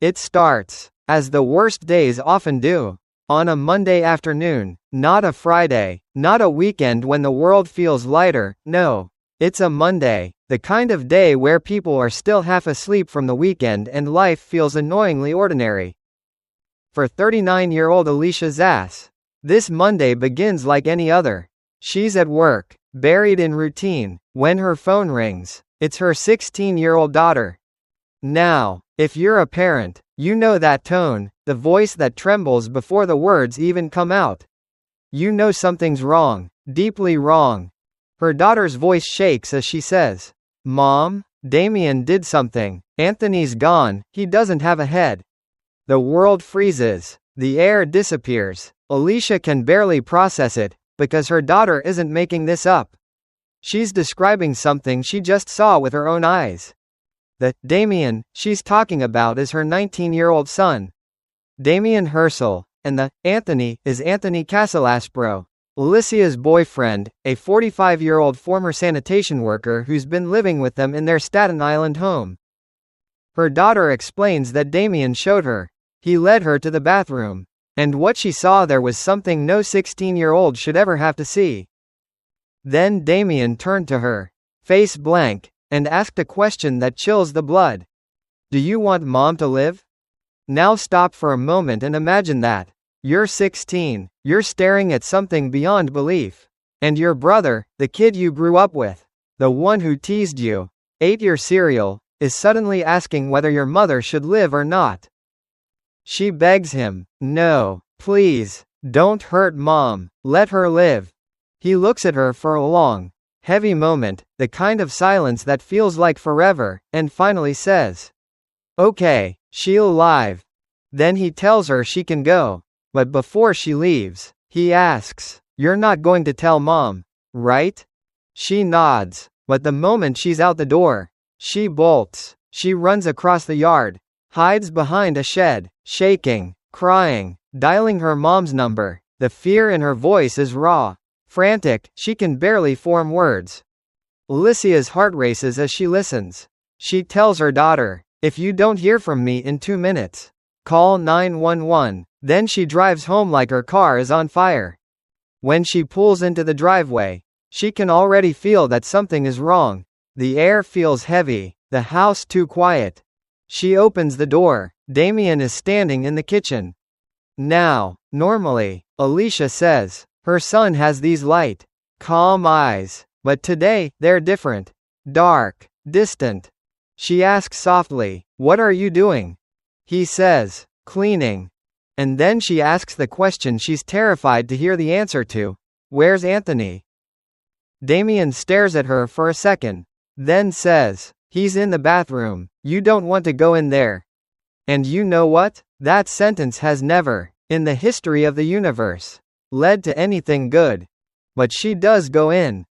It starts, as the worst days often do, on a Monday afternoon, not a Friday, not a weekend when the world feels lighter. No, it's a Monday, the kind of day where people are still half asleep from the weekend and life feels annoyingly ordinary. For 39-year-old Alicia Zass, this Monday begins like any other. She's at work, buried in routine, when her phone rings. It's her 16-year-old daughter. Now, if you're a parent, you know that tone, the voice that trembles before the words even come out. You know something's wrong, deeply wrong. Her daughter's voice shakes as she says, "Mom, Damian did something. Anthony's gone, he doesn't have a head." The world freezes. The air disappears. Alicia can barely process it, because her daughter isn't making this up. She's describing something she just saw with her own eyes. The Damian she's talking about is her 19-year-old son, Damian Hursell, and the Anthony is Anthony Casalasbro, Alicia's boyfriend, a 45-year-old former sanitation worker who's been living with them in their Staten Island home. Her daughter explains that Damian showed her. He led her to the bathroom, and what she saw there was something no 16-year-old should ever have to see. Then Damian turned to her, face blank, and asked a question that chills the blood. "Do you want Mom to live?" Now stop for a moment and imagine that. You're 16, you're staring at something beyond belief. And your brother, the kid you grew up with, the one who teased you, ate your cereal, is suddenly asking whether your mother should live or not. She begs him, "No, please, don't hurt Mom, let her live." He looks at her for a long, heavy moment, the kind of silence that feels like forever, and finally says, "Okay, she'll live." Then he tells her she can go. But before she leaves, he asks, "You're not going to tell Mom, right?" She nods, but the moment she's out the door, she bolts. She runs across the yard, hides behind a shed, shaking, crying, dialing her mom's number. The fear in her voice is raw, frantic, she can barely form words. Alicia's heart races as she listens. She tells her daughter, "If you don't hear from me in 2 minutes, call 911. Then she drives home like her car is on fire. When she pulls into the driveway, she can already feel that something is wrong. The air feels heavy, the house too quiet. She opens the door. Damian is standing in the kitchen. Now, normally, Alicia says, her son has these light, calm eyes, but today, they're different. Dark, distant. She asks softly, "What are you doing?" He says, "Cleaning." And then she asks the question she's terrified to hear the answer to, "Where's Anthony?" Damian stares at her for a second, then says, "He's in the bathroom, you don't want to go in there." And you know what? That sentence has never, in the history of the universe, led to anything good. But she does go in.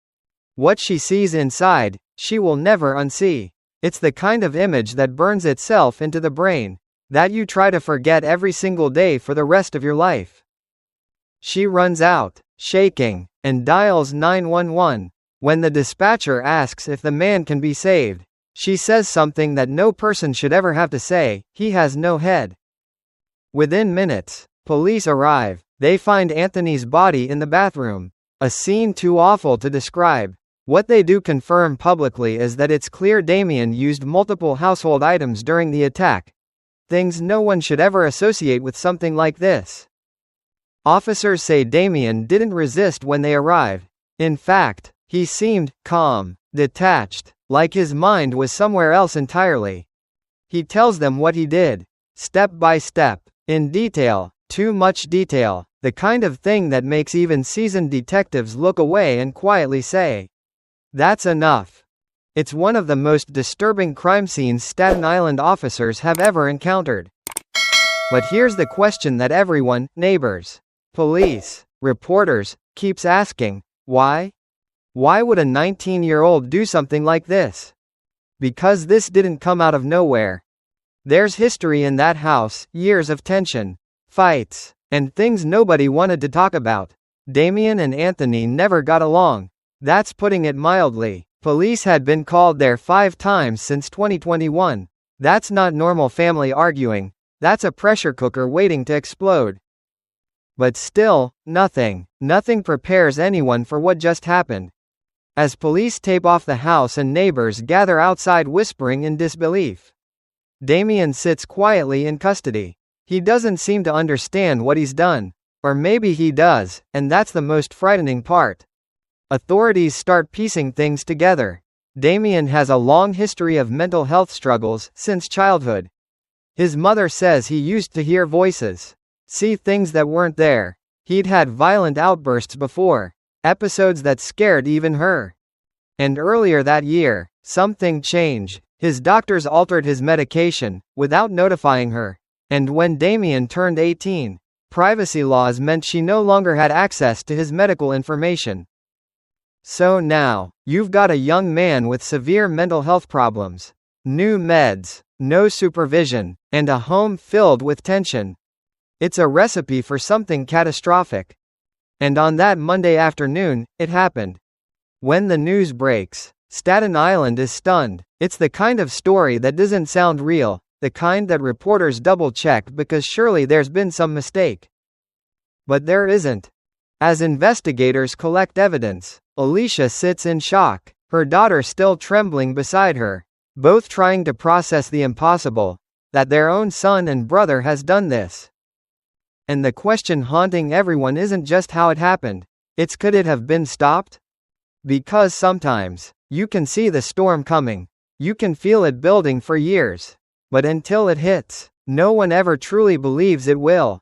What she sees inside, she will never unsee. It's the kind of image that burns itself into the brain, that you try to forget every single day for the rest of your life. She runs out, shaking, and dials 911. When the dispatcher asks if the man can be saved, she says something that no person should ever have to say: "He has no head." Within minutes, police arrive. They find Anthony's body in the bathroom. A scene too awful to describe. What they do confirm publicly is that it's clear Damian used multiple household items during the attack. Things no one should ever associate with something like this. Officers say Damian didn't resist when they arrived. In fact, he seemed calm, detached, like his mind was somewhere else entirely. He tells them what he did, step by step, in detail, too much detail, the kind of thing that makes even seasoned detectives look away and quietly say, "That's enough." It's one of the most disturbing crime scenes Staten Island officers have ever encountered. But here's the question that everyone, neighbors, police, reporters, keeps asking: why? Why would a 19-year-old do something like this? Because this didn't come out of nowhere. There's history in that house, years of tension, fights, and things nobody wanted to talk about. Damian and Anthony never got along. That's putting it mildly. Police had been called there 5 times since 2021. That's not normal family arguing, That's a pressure cooker waiting to explode. But still, nothing prepares anyone for what just happened. As police tape off the house and neighbors gather outside whispering in disbelief. Damian sits quietly in custody. He doesn't seem to understand what he's done. Or maybe he does, and that's the most frightening part. Authorities start piecing things together. Damian has a long history of mental health struggles since childhood. His mother says he used to hear voices, see things that weren't there. He'd had violent outbursts before, episodes that scared even her. And earlier that year, something changed. His doctors altered his medication, without notifying her. And when Damian turned 18, privacy laws meant she no longer had access to his medical information. So now, you've got a young man with severe mental health problems, new meds, no supervision, and a home filled with tension. It's a recipe for something catastrophic. And on that Monday afternoon, it happened. When the news breaks, Staten Island is stunned. It's the kind of story that doesn't sound real, the kind that reporters double-check because surely there's been some mistake. But there isn't. As investigators collect evidence, Alicia sits in shock, her daughter still trembling beside her, both trying to process the impossible, that their own son and brother has done this. And the question haunting everyone isn't just how it happened, it's could it have been stopped? Because sometimes, you can see the storm coming, you can feel it building for years, but until it hits, no one ever truly believes it will.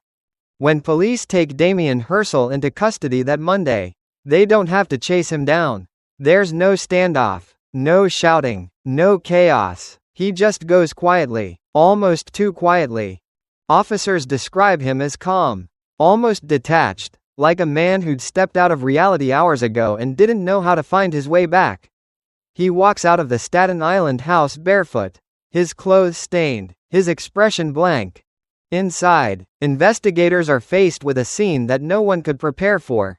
When police take Damian Hursell into custody that Monday, they don't have to chase him down. There's no standoff, no shouting, no chaos. He just goes quietly, almost too quietly. Officers describe him as calm, almost detached, like a man who'd stepped out of reality hours ago and didn't know how to find his way back. He walks out of the Staten Island house barefoot, his clothes stained, his expression blank. Inside, investigators are faced with a scene that no one could prepare for.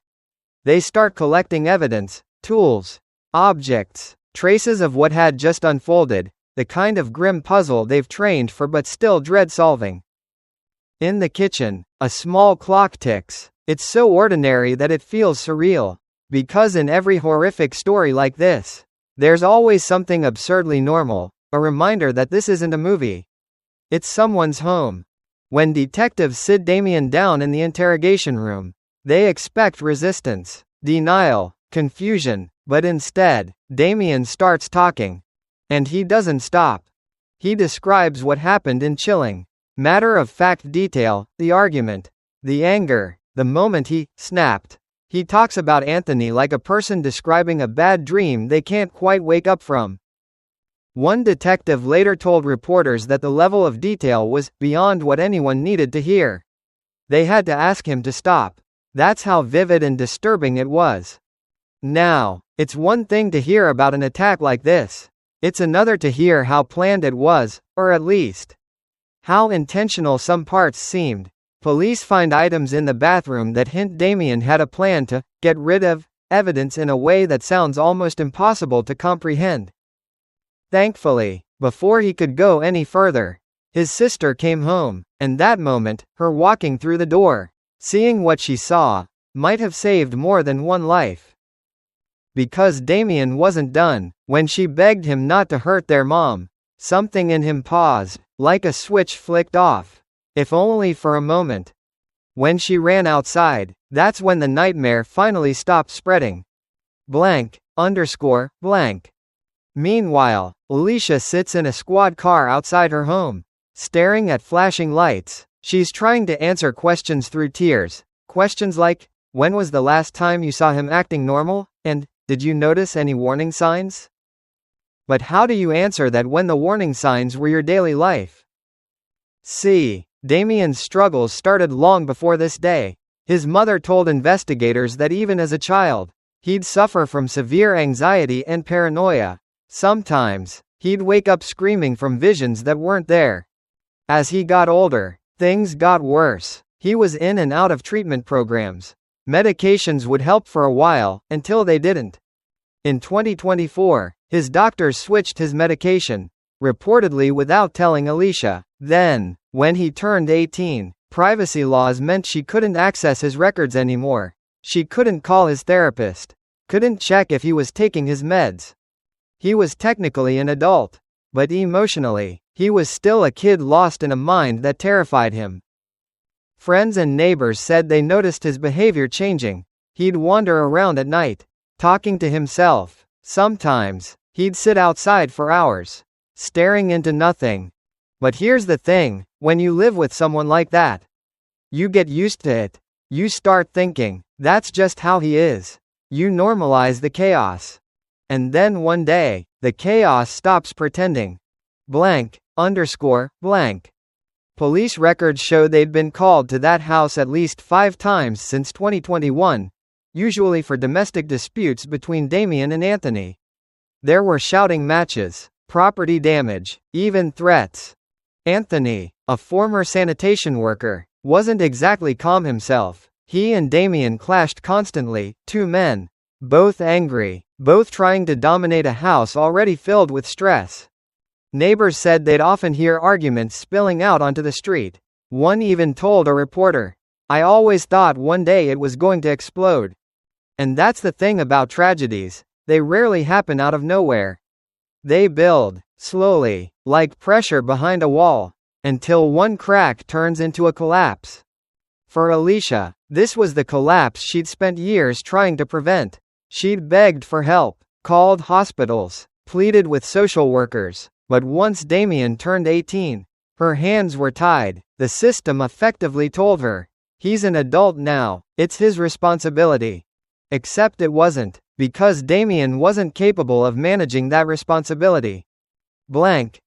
They start collecting evidence, tools, objects, traces of what had just unfolded, the kind of grim puzzle they've trained for but still dread solving. In the kitchen, a small clock ticks. It's so ordinary that it feels surreal. Because in every horrific story like this, there's always something absurdly normal, a reminder that this isn't a movie. It's someone's home. When detectives sit Damian down in the interrogation room, they expect resistance, denial, confusion, but instead, Damian starts talking. And he doesn't stop. He describes what happened in chilling, matter-of-fact detail, the argument, the anger, the moment he snapped. He talks about Anthony like a person describing a bad dream they can't quite wake up from. One detective later told reporters that the level of detail was beyond what anyone needed to hear. They had to ask him to stop. That's how vivid and disturbing it was. Now, it's one thing to hear about an attack like this. It's another to hear how planned it was, or at least, how intentional some parts seemed. Police find items in the bathroom that hint Damian had a plan to get rid of evidence in a way that sounds almost impossible to comprehend. Thankfully, before he could go any further, his sister came home, and that moment, her walking through the door, seeing what she saw, might have saved more than one life. Because Damian wasn't done, when she begged him not to hurt their mom, something in him paused, like a switch flicked off. If only for a moment. When she ran outside, that's when the nightmare finally stopped spreading. Blank. Meanwhile, Alicia sits in a squad car outside her home, staring at flashing lights. She's trying to answer questions through tears. Questions like, when was the last time you saw him acting normal? And, did you notice any warning signs? But how do you answer that when the warning signs were your daily life? Damian's struggles started long before this day. His mother told investigators that even as a child, he'd suffer from severe anxiety and paranoia. Sometimes, he'd wake up screaming from visions that weren't there. As he got older, things got worse. He was in and out of treatment programs. Medications would help for a while, until they didn't. In 2024, his doctors switched his medication, reportedly without telling Alicia. Then, when he turned 18, privacy laws meant she couldn't access his records anymore. She couldn't call his therapist. Couldn't check if he was taking his meds. He was technically an adult. But emotionally, he was still a kid lost in a mind that terrified him. Friends and neighbors said they noticed his behavior changing. He'd wander around at night, talking to himself. Sometimes, he'd sit outside for hours, staring into nothing. But here's the thing, when you live with someone like that, you get used to it. You start thinking, that's just how he is. You normalize the chaos. And then one day, the chaos stops pretending. Blank. Police records show they'd been called to that house at least 5 times since 2021, usually for domestic disputes between Damian and Anthony. There were shouting matches, property damage, even threats. Anthony, a former sanitation worker, wasn't exactly calm himself. He and Damian clashed constantly, 2 men, both angry, both trying to dominate a house already filled with stress. Neighbors said they'd often hear arguments spilling out onto the street. One even told a reporter, "I always thought one day it was going to explode." And that's the thing about tragedies, they rarely happen out of nowhere. They build, slowly, like pressure behind a wall, until one crack turns into a collapse. For Alicia, this was the collapse she'd spent years trying to prevent. She'd begged for help, called hospitals, pleaded with social workers. But once Damian turned 18, her hands were tied. The system effectively told her, he's an adult now, it's his responsibility. Except it wasn't, because Damian wasn't capable of managing that responsibility. Back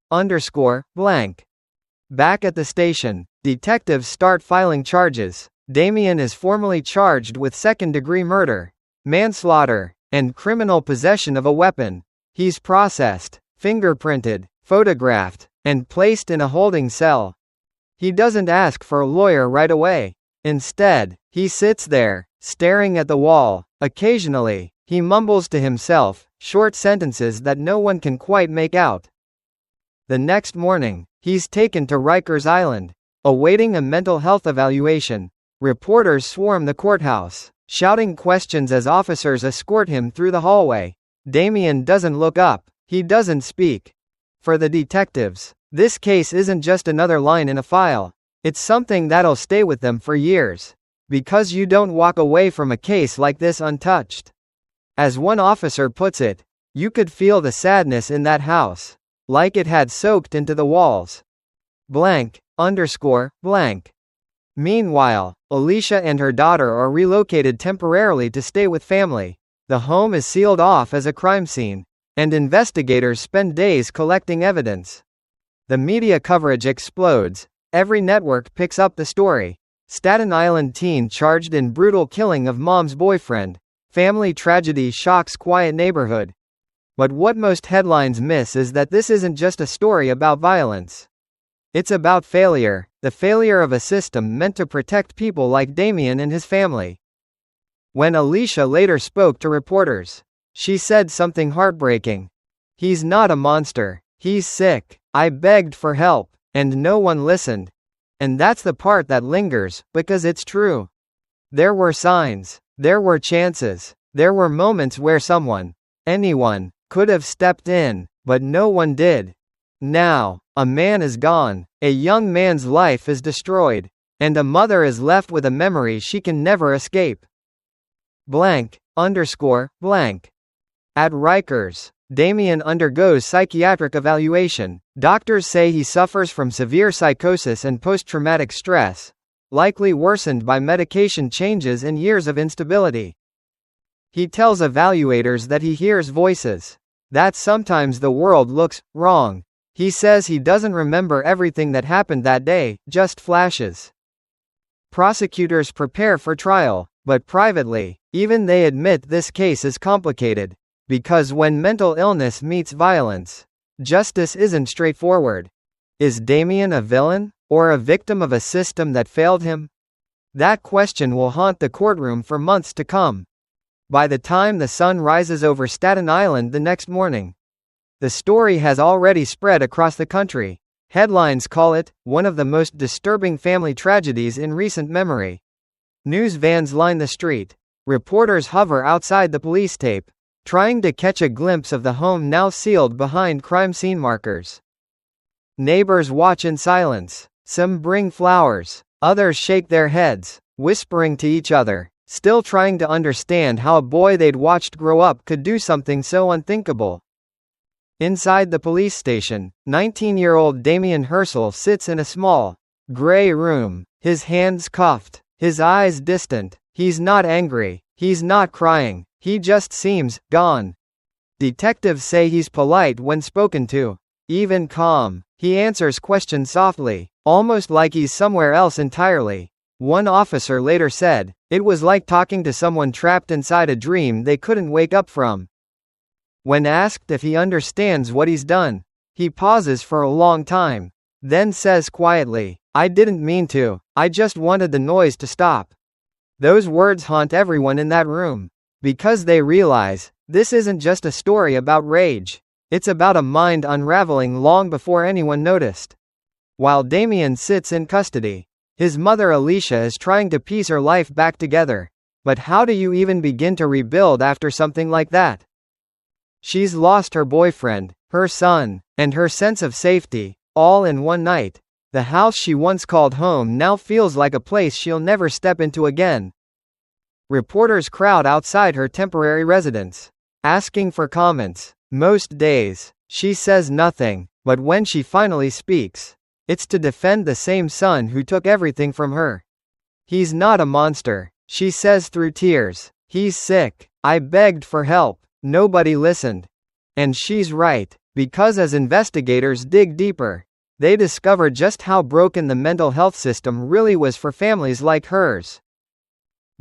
at the station, detectives start filing charges. Damian is formally charged with second-degree murder, manslaughter, and criminal possession of a weapon. He's processed, fingerprinted, photographed, and placed in a holding cell. He doesn't ask for a lawyer right away. Instead, he sits there, staring at the wall. Occasionally, he mumbles to himself, short sentences that no one can quite make out. The next morning, he's taken to Rikers Island, awaiting a mental health evaluation. Reporters swarm the courthouse, shouting questions as officers escort him through the hallway. Damian doesn't look up, he doesn't speak. For the detectives, this case isn't just another line in a file. It's something that'll stay with them for years. Because you don't walk away from a case like this untouched. As one officer puts it, you could feel the sadness in that house, like it had soaked into the walls. Meanwhile, Alicia and her daughter are relocated temporarily to stay with family. The home is sealed off as a crime scene, and investigators spend days collecting evidence. The media coverage explodes. Every network picks up the story. Staten Island teen charged in brutal killing of mom's boyfriend. Family tragedy shocks quiet neighborhood. But what most headlines miss is that this isn't just a story about violence. It's about failure, the failure of a system meant to protect people like Damian and his family. When Alicia later spoke to reporters, she said something heartbreaking. "He's not a monster. He's sick. I begged for help, and no one listened." And that's the part that lingers, because it's true. There were signs, there were chances, there were moments where someone, anyone, could have stepped in, but no one did. Now, a man is gone, a young man's life is destroyed, and a mother is left with a memory she can never escape. At Rikers, Damian undergoes psychiatric evaluation. Doctors say he suffers from severe psychosis and post-traumatic stress, likely worsened by medication changes and years of instability. He tells evaluators that he hears voices, that sometimes the world looks wrong. He says he doesn't remember everything that happened that day, just flashes. Prosecutors prepare for trial, but privately, even they admit this case is complicated. Because when mental illness meets violence, justice isn't straightforward. Is Damian a villain, or a victim of a system that failed him? That question will haunt the courtroom for months to come. By the time the sun rises over Staten Island the next morning, The story has already spread across the country. Headlines call it one of the most disturbing family tragedies in recent memory. News vans line the street. Reporters hover outside the police tape, trying to catch a glimpse of the home now sealed behind crime scene markers. Neighbors watch in silence. Some bring flowers. Others shake their heads, whispering to each other, still trying to understand how a boy they'd watched grow up could do something so unthinkable. Inside the police station, 19-year-old Damian Hursell sits in a small, gray room, his hands cuffed, his eyes distant. He's not angry, he's not crying, he just seems gone. Detectives say he's polite when spoken to, even calm. He answers questions softly, almost like he's somewhere else entirely. One officer later said, "It was like talking to someone trapped inside a dream they couldn't wake up from." When asked if he understands what he's done, he pauses for a long time, then says quietly, "I didn't mean to, I just wanted the noise to stop." Those words haunt everyone in that room, because they realize, this isn't just a story about rage. It's about a mind unraveling long before anyone noticed. While Damian sits in custody, his mother Alicia is trying to piece her life back together. But how do you even begin to rebuild after something like that? She's lost her boyfriend, her son, and her sense of safety, all in one night. The house she once called home now feels like a place she'll never step into again. Reporters crowd outside her temporary residence, asking for comments. Most days, she says nothing, but when she finally speaks, it's to defend the same son who took everything from her. "He's not a monster," she says through tears. "He's sick. I begged for help. Nobody listened." And she's right, because as investigators dig deeper, they discover just how broken the mental health system really was for families like hers.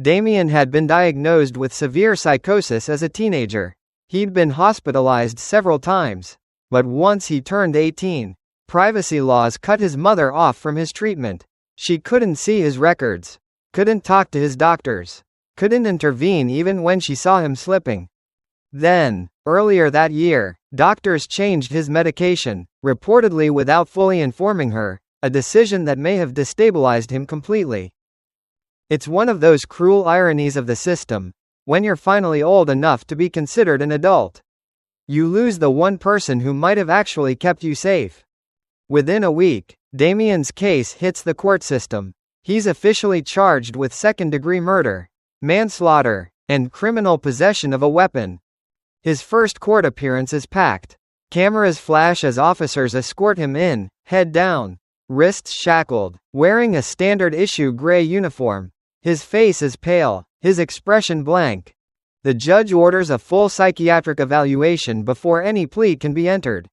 Damian had been diagnosed with severe psychosis as a teenager. He'd been hospitalized several times. But once he turned 18, privacy laws cut his mother off from his treatment. She couldn't see his records, couldn't talk to his doctors, couldn't intervene even when she saw him slipping. Then, earlier that year, doctors changed his medication, reportedly without fully informing her, a decision that may have destabilized him completely. It's one of those cruel ironies of the system. When you're finally old enough to be considered an adult, you lose the one person who might have actually kept you safe. Within a week, Damian's case hits the court system. He's officially charged with second-degree murder, manslaughter, and criminal possession of a weapon. His first court appearance is packed. Cameras flash as officers escort him in, head down, wrists shackled, wearing a standard-issue gray uniform. His face is pale, his expression blank. The judge orders a full psychiatric evaluation before any plea can be entered.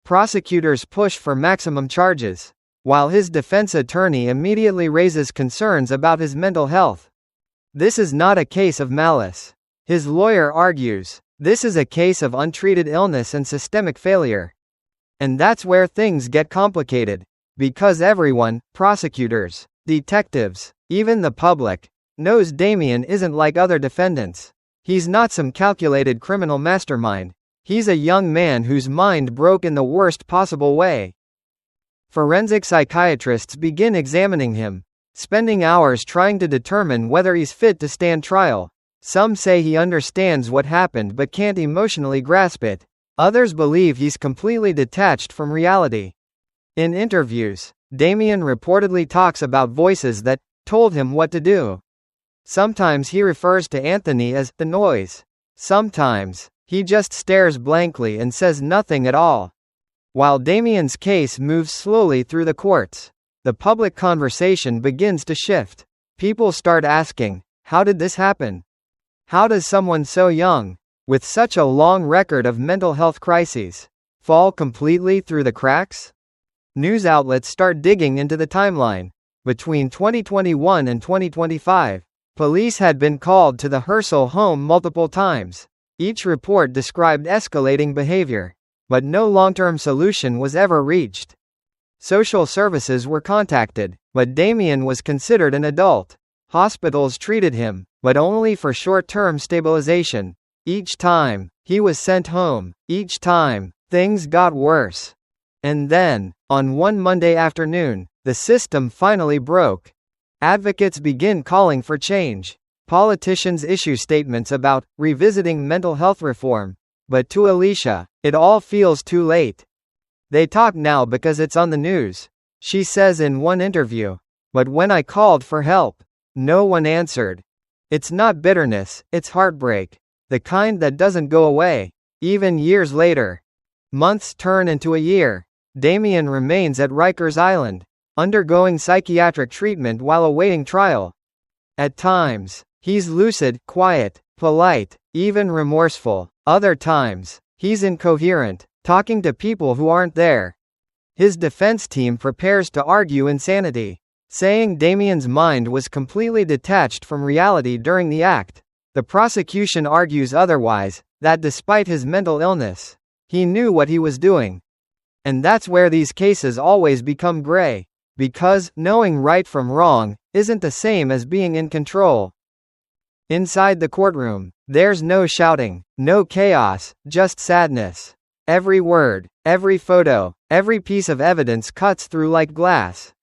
Prosecutors push for maximum charges, while his defense attorney immediately raises concerns about his mental health. This is not a case of malice. His lawyer argues, this is a case of untreated illness and systemic failure. And that's where things get complicated, because everyone, prosecutors, detectives, even the public, knows Damian isn't like other defendants. He's not some calculated criminal mastermind. He's a young man whose mind broke in the worst possible way. Forensic psychiatrists begin examining him, spending hours trying to determine whether he's fit to stand trial. Some say he understands what happened but can't emotionally grasp it. Others believe he's completely detached from reality. In interviews, Damian reportedly talks about voices that told him what to do. Sometimes he refers to Anthony as the noise. Sometimes, he just stares blankly and says nothing at all. While Damian's case moves slowly through the courts, the public conversation begins to shift. People start asking, how did this happen? How does someone so young, with such a long record of mental health crises, fall completely through the cracks? News outlets start digging into the timeline. Between 2021 and 2025, police had been called to the Hursell home multiple times. Each report described escalating behavior, but no long-term solution was ever reached. Social services were contacted, but Damian was considered an adult. Hospitals treated him, but only for short-term stabilization. Each time, he was sent home. Each time, Things got worse. And then, on one Monday afternoon, the system finally broke. Advocates begin calling for change. Politicians issue statements about revisiting mental health reform. But to Alicia, it all feels too late. They talk now because it's on the news. She says in one interview. But when I called for help, no one answered. It's not bitterness, it's heartbreak. The kind that doesn't go away. Even years later. Months turn into a year. Damian remains at Rikers Island, undergoing psychiatric treatment while awaiting trial. At times, he's lucid, quiet, polite, even remorseful. Other times, he's incoherent, talking to people who aren't there. His defense team prepares to argue insanity, saying Damian's mind was completely detached from reality during the act. The prosecution argues otherwise, that despite his mental illness, he knew what he was doing. And that's where these cases always become gray. Because, knowing right from wrong, isn't the same as being in control. Inside the courtroom, there's no shouting, no chaos, just sadness. Every word, every photo, every piece of evidence cuts through like glass.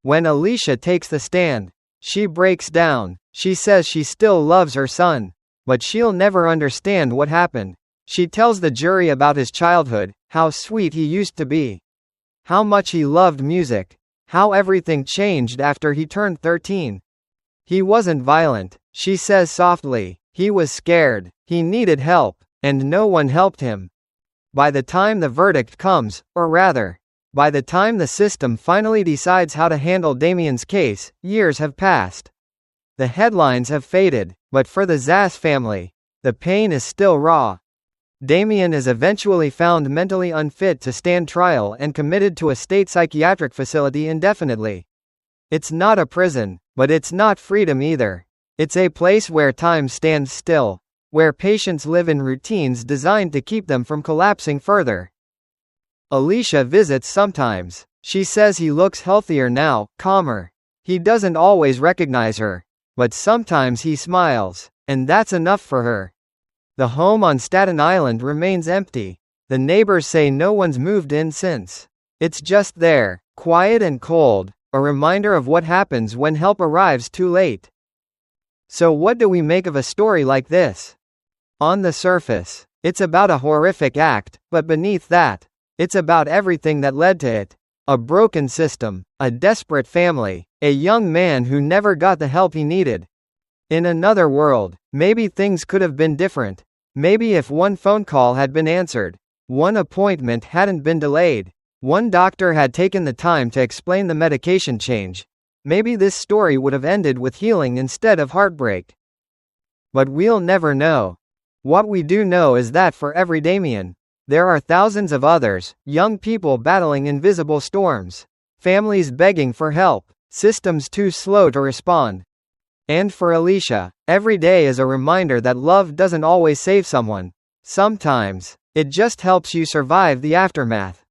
When Alicia takes the stand, she breaks down. She says she still loves her son, but she'll never understand what happened. She tells the jury about his childhood, how sweet he used to be, how much he loved music, how everything changed after he turned 13. He wasn't violent, she says softly. He was scared, he needed help, and no one helped him. By the time the verdict comes, or rather, by the time the system finally decides how to handle Damian's case, years have passed. The headlines have faded, but for the Zass family, the pain is still raw. Damian is eventually found mentally unfit to stand trial and committed to a state psychiatric facility indefinitely. It's not a prison, but it's not freedom either. It's a place where time stands still, where patients live in routines designed to keep them from collapsing further. Alicia visits sometimes. She says he looks healthier now, calmer. He doesn't always recognize her, but sometimes he smiles, and that's enough for her. The home on Staten Island remains empty. The neighbors say no one's moved in since. It's just there, quiet and cold, a reminder of what happens when help arrives too late. So what do we make of a story like this? On the surface, it's about a horrific act, but beneath that, it's about everything that led to it. A broken system, a desperate family, a young man who never got the help he needed. In another world, maybe things could have been different. Maybe if one phone call had been answered, one appointment hadn't been delayed, one doctor had taken the time to explain the medication change, maybe this story would have ended with healing instead of heartbreak. But we'll never know. What we do know is that for every Damian, there are thousands of others, young people battling invisible storms, families begging for help, systems too slow to respond. And for Alicia, every day is a reminder that love doesn't always save someone. Sometimes, it just helps you survive the aftermath.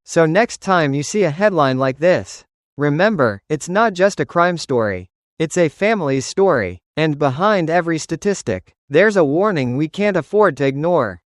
So next time you see a headline like this, remember, it's not just a crime story. It's a family's story, and behind every statistic, there's a warning we can't afford to ignore.